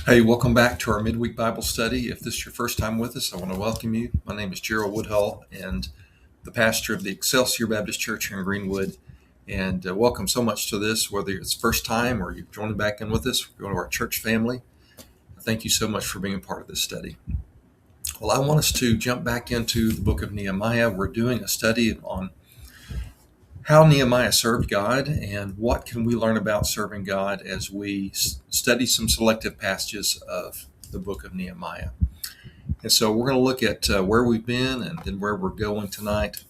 Hey, welcome back to our Midweek Bible study. If this is your first time with us, I want to welcome you. My name is Gerald Woodhull, and the pastor of the Excelsior Baptist Church here in Greenwood. And welcome so much to this, whether it's first time or you're joining back in with us, going to our church family. Thank you so much for being a part of this study. Well, I want us to jump back into the book of Nehemiah. We're doing a study on how Nehemiah served God and what can we learn about serving God as we study some selective passages of the book of Nehemiah. And so we're going to look at where we've been and then where we're going tonight.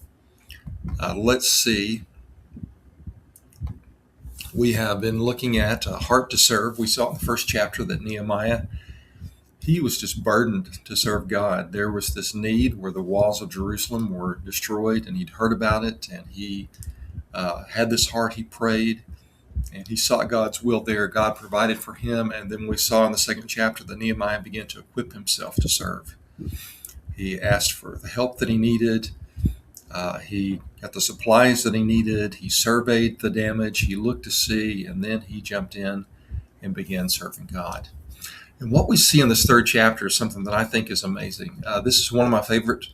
Let's see. We have been looking at a heart to serve. We saw in the first chapter that Nehemiah, he was just burdened to serve God. There was this need where the walls of Jerusalem were destroyed, and he'd heard about it, and he had this heart. He prayed, and he sought God's will there. God provided for him, and then we saw in the second chapter that Nehemiah began to equip himself to serve. He asked for the help that he needed. He got the supplies that he needed. He surveyed the damage. He looked to see, and then he jumped in and began serving God. And what we see in this third chapter is something that I think is amazing. This is one of my favorite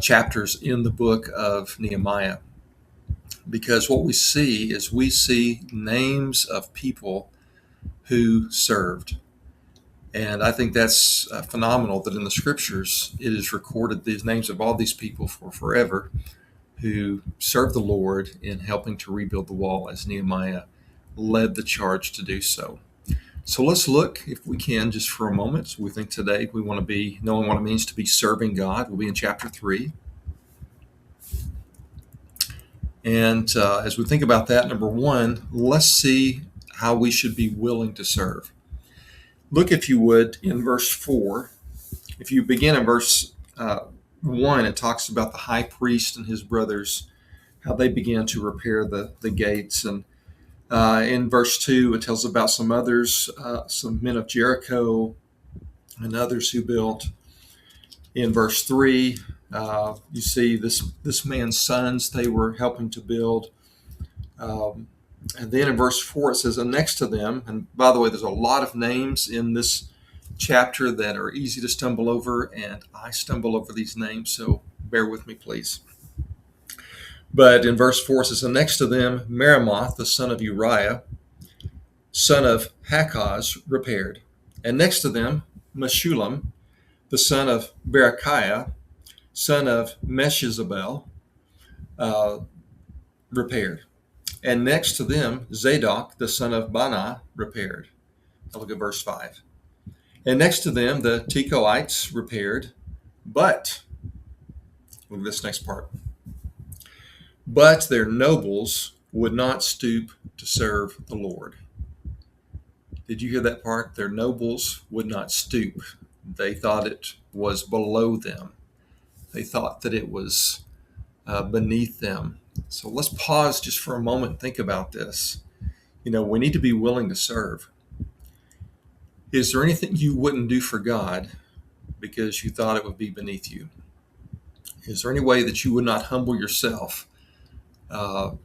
chapters in the book of Nehemiah, because what we see names of people who served. And I think that's phenomenal that in the scriptures it is recorded these names of all these people for forever who served the Lord in helping to rebuild the wall as Nehemiah led the charge to do so. So let's look, if we can, just for a moment. We think today we want to be knowing what it means to be serving God. We'll be in chapter 3. And as we think about that, number one, let's see how we should be willing to serve. Look, if you would, in verse 4. If you begin in verse 1, it talks about the high priest and his brothers, how they began to repair the gates. And in verse 2, it tells about some others, some men of Jericho and others who built. In verse 3, you see this man's sons, they were helping to build. And then in verse 4, it says, and next to them, and by the way, there's a lot of names in this chapter that are easy to stumble over, and I stumble over these names, so bear with me, please. But in verse 4, it says, and next to them, Meremoth, the son of Uriah, son of Hakaz, repaired. And next to them, Meshullam, the son of Berechiah, son of Meshezabel, repaired. And next to them, Zadok, the son of Bana, repaired. Now look at verse 5. And next to them, the Tekoites repaired, but, look at this next part, but their nobles would not stoop to serve the Lord. Did you hear that part? Their nobles would not stoop. They thought it was below them. They thought that it was beneath them. So let's pause just for a moment and think about this. We need to be willing to serve. Is there anything you wouldn't do for God because you thought it would be beneath you? Is there any way that you would not humble yourself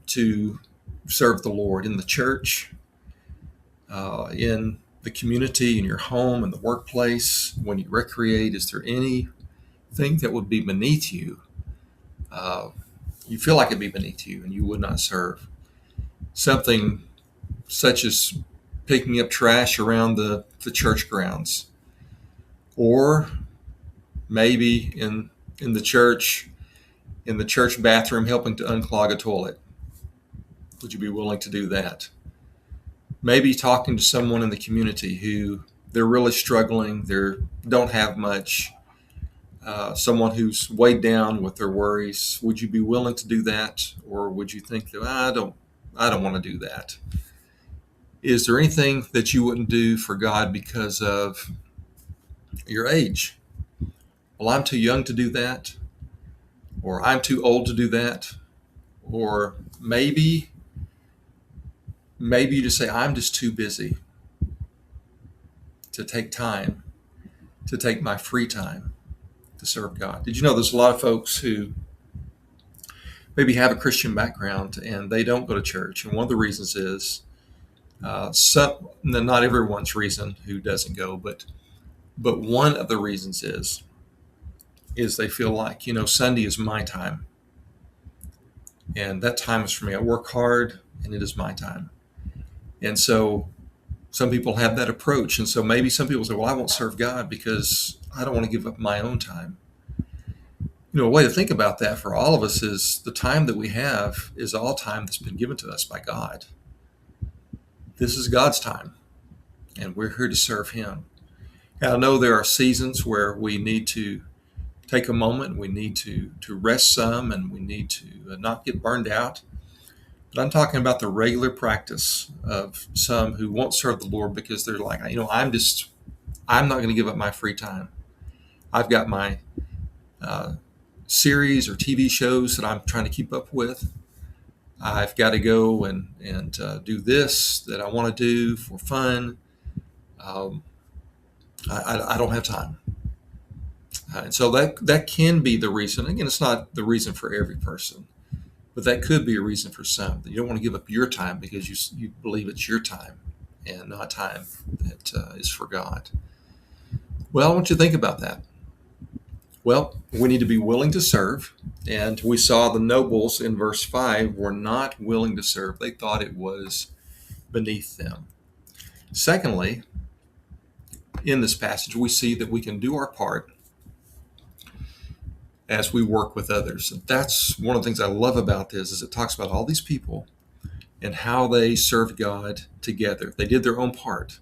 to serve the Lord in the church, in the community, in your home, in the workplace, when you recreate? Is there anything that would be beneath you? You feel like it'd be beneath you and you would not serve. Something such as picking up trash around the church grounds, or maybe in the church bathroom helping to unclog a toilet. Would you be willing to do that? Maybe talking to someone in the community who they're really struggling, they don't have much, someone who's weighed down with their worries. Would you be willing to do that, or would you think that I don't want to do that? Is there anything that you wouldn't do for God because of your age? Well, I'm too young to do that, or I'm too old to do that, or maybe you just say, I'm just too busy to take time, to take my free time to serve God. Did you know there's a lot of folks who maybe have a Christian background and they don't go to church, and one of the reasons is Not everyone's reason who doesn't go, but one of the reasons is they feel like, Sunday is my time, and that time is for me. I work hard, and it is my time. And so some people have that approach, and so maybe some people say, well, I won't serve God because I don't want to give up my own time. A way to think about that for all of us is the time that we have is all time that's been given to us by God. This is God's time, and we're here to serve Him. And I know there are seasons where we need to take a moment, we need to rest some, and we need to not get burned out. But I'm talking about the regular practice of some who won't serve the Lord because they're like, I'm not going to give up my free time. I've got my series or TV shows that I'm trying to keep up with. I've got to go and do this that I want to do for fun. I don't have time. And so that can be the reason. Again, it's not the reason for every person, but that could be a reason for some, that you don't want to give up your time because you believe it's your time and not time that is for God. Well, I want you to think about that. Well, we need to be willing to serve. And we saw the nobles in verse 5 were not willing to serve. They thought it was beneath them. Secondly, in this passage, we see that we can do our part as we work with others. And that's one of the things I love about this, is it talks about all these people and how they served God together. They did their own part.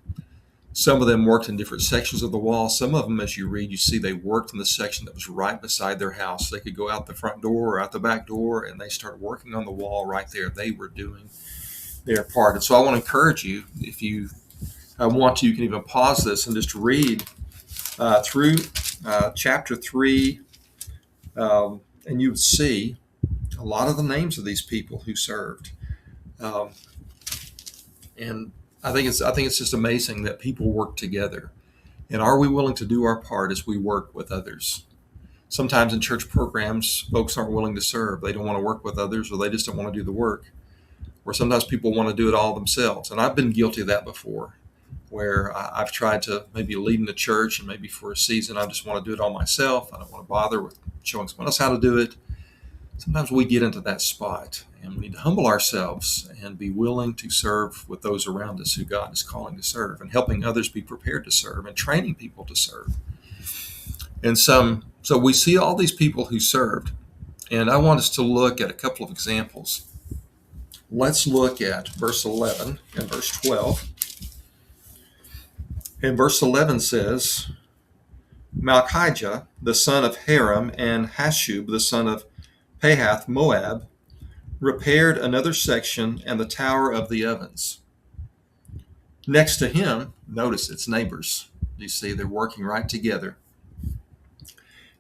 Some of them worked in different sections of the wall. Some of them, as you read, you see they worked in the section that was right beside their house. They could go out the front door or out the back door, and they started working on the wall right there. They were doing their part. And so I want to encourage you, if you want to, you can even pause this and just read through chapter 3, and you would see a lot of the names of these people who served. And I think it's just amazing that people work together. And are we willing to do our part as we work with others? Sometimes in church programs, folks aren't willing to serve. They don't want to work with others, or they just don't want to do the work. Or sometimes people want to do it all themselves. And I've been guilty of that before, where I've tried to maybe lead in the church, and maybe for a season I just want to do it all myself. I don't want to bother with showing someone else how to do it. Sometimes we get into that spot, and we need to humble ourselves and be willing to serve with those around us who God is calling to serve, and helping others be prepared to serve, and training people to serve. And so we see all these people who served, and I want us to look at a couple of examples. Let's look at verse 11 and verse 12. And verse 11 says, Malchijah, the son of Haram, and Hashub, the son of Pahath Moab, repaired another section and the tower of the ovens. Next to him, notice it's neighbors. You see, they're working right together.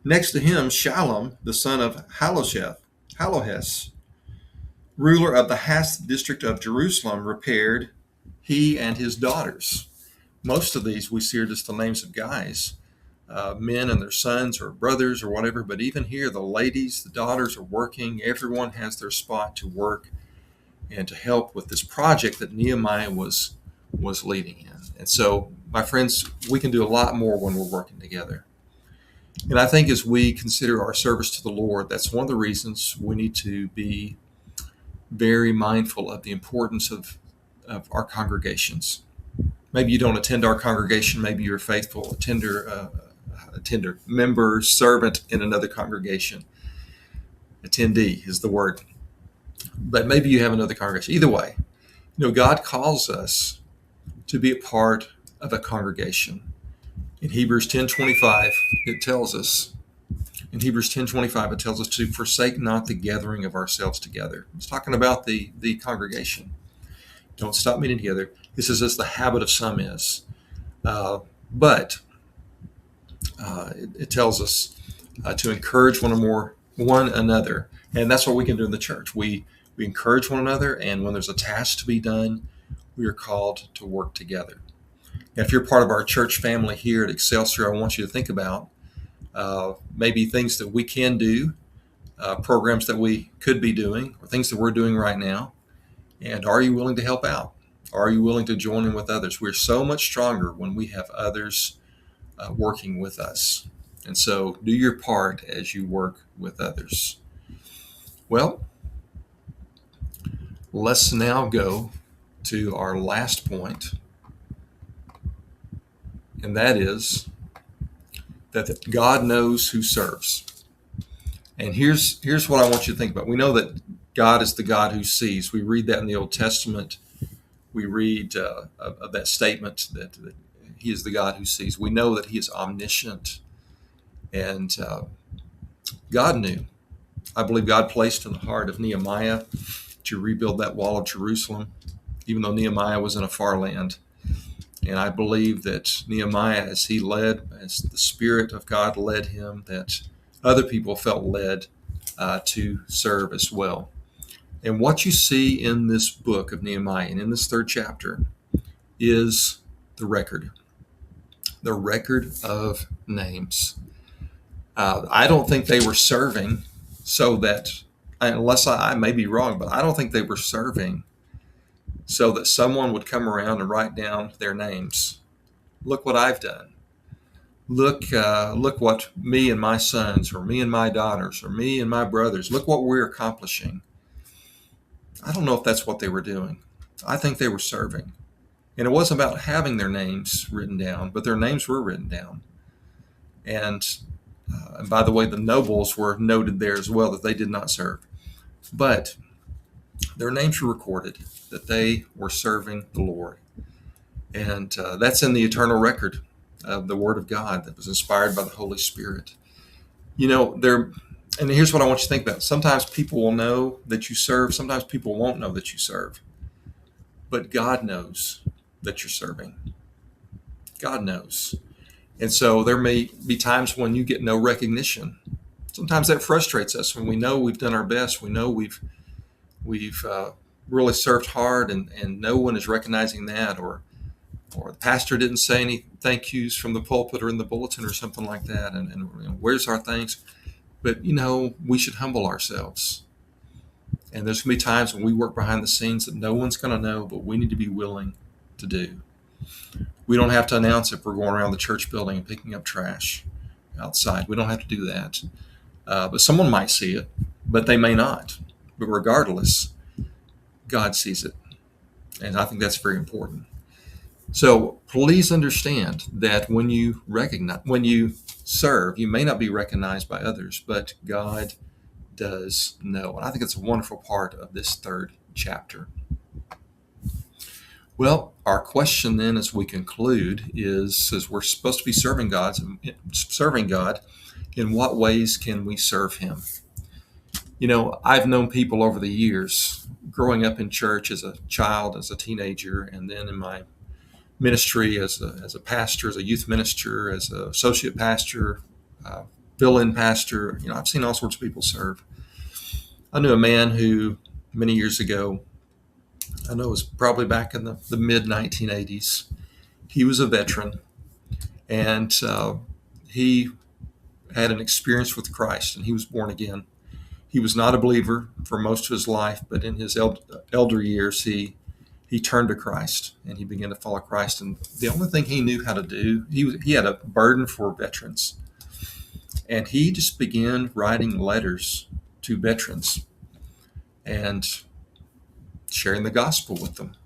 Next to him, Shallum, the son of Halohes, ruler of the Hath district of Jerusalem, repaired, he and his daughters. Most of these we see are just the names of guys, men and their sons or brothers or whatever. But even here, the ladies, the daughters are working. Everyone has their spot to work and to help with this project that Nehemiah was leading in. And so, my friends, we can do a lot more when we're working together. And I think as we consider our service to the Lord, that's one of the reasons we need to be very mindful of the importance of our congregations. Maybe you don't attend our congregation. Maybe you're a faithful attender, member, servant in another congregation. Attendee is the word. But maybe you have another congregation. Either way, God calls us to be a part of a congregation. In Hebrews 10:25, it tells us to forsake not the gathering of ourselves together. It's talking about the congregation. Don't stop meeting together. It says, as the habit of some is. But it tells us to encourage one another. And that's what we can do in the church. We encourage one another, and when there's a task to be done, we are called to work together. And if you're part of our church family here at Excelsior, I want you to think about maybe things that we can do, programs that we could be doing, or things that we're doing right now. And are you willing to help out? Are you willing to join in with others? We're so much stronger when we have others working with us. And so do your part as you work with others. Well, let's now go to our last point, and that is that God knows who serves. And here's what I want you to think about. We know that God is the God who sees. We read that in the Old Testament. We read of that statement that he is the God who sees. We know that he is omniscient. And God knew. I believe God placed in the heart of Nehemiah to rebuild that wall of Jerusalem, even though Nehemiah was in a far land. And I believe that Nehemiah, as he led, as the Spirit of God led him, that other people felt led to serve as well. And what you see in this book of Nehemiah and in this third chapter is the record of names. I don't think they were serving so that, unless I may be wrong, but I don't think they were serving so that someone would come around and write down their names. Look what I've done. Look what me and my sons, or me and my daughters, or me and my brothers, look what we're accomplishing. I don't know if that's what they were doing. I think they were serving. And it wasn't about having their names written down, but their names were written down. And by the way, the nobles were noted there as well, that they did not serve. But their names were recorded, that they were serving the Lord. And that's in the eternal record of the Word of God that was inspired by the Holy Spirit. And here's what I want you to think about. Sometimes people will know that you serve. Sometimes people won't know that you serve. But God knows that you're serving. God knows. And so there may be times when you get no recognition. Sometimes that frustrates us when we know we've done our best. We know we've really served hard, and no one is recognizing that, or the pastor didn't say any thank yous from the pulpit or in the bulletin or something like that. And where's our thanks? But, we should humble ourselves. And there's going to be times when we work behind the scenes that no one's going to know, but we need to be willing to do. We don't have to announce if we're going around the church building and picking up trash outside. We don't have to do that. But someone might see it, but they may not. But regardless, God sees it. And I think that's very important. So please understand that when you serve, you may not be recognized by others, but God does know. And I think it's a wonderful part of this third chapter. Well, our question then as we conclude is, as we're supposed to be serving God, in what ways can we serve him? I've known people over the years, growing up in church as a child, as a teenager, and then in my ministry as a pastor, as a youth minister, as an associate pastor, fill-in pastor. I've seen all sorts of people serve. I knew a man who many years ago, I know it was probably back in the mid-1980s, he was a veteran, and he had an experience with Christ, and he was born again. He was not a believer for most of his life, but in his elder years, he turned to Christ, and he began to follow Christ. And the only thing he knew how to do, he had a burden for veterans. And he just began writing letters to veterans and sharing the gospel with them.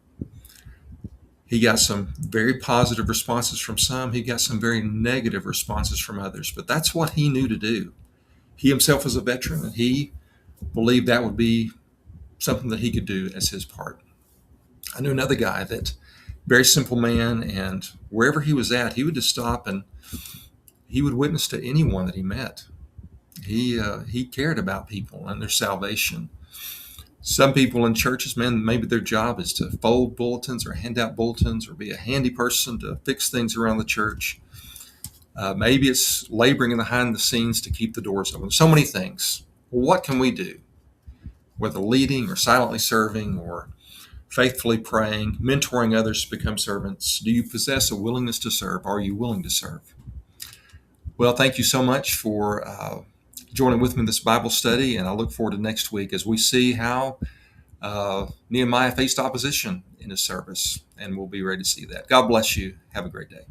He got some very positive responses from some. He got some very negative responses from others. But that's what he knew to do. He himself was a veteran, and he believed that would be something that he could do as his part. I knew another guy that, very simple man, and wherever he was at, he would just stop and he would witness to anyone that he met. He cared about people and their salvation. Some people in churches, maybe their job is to fold bulletins or hand out bulletins or be a handy person to fix things around the church. Maybe it's laboring behind the scenes to keep the doors open. So many things. Well, what can we do? Whether leading or silently serving or faithfully praying, mentoring others to become servants. Do you possess a willingness to serve? Are you willing to serve? Well, thank you so much for joining with me in this Bible study, and I look forward to next week as we see how Nehemiah faced opposition in his service. And we'll be ready to see that. God bless you. Have a great day.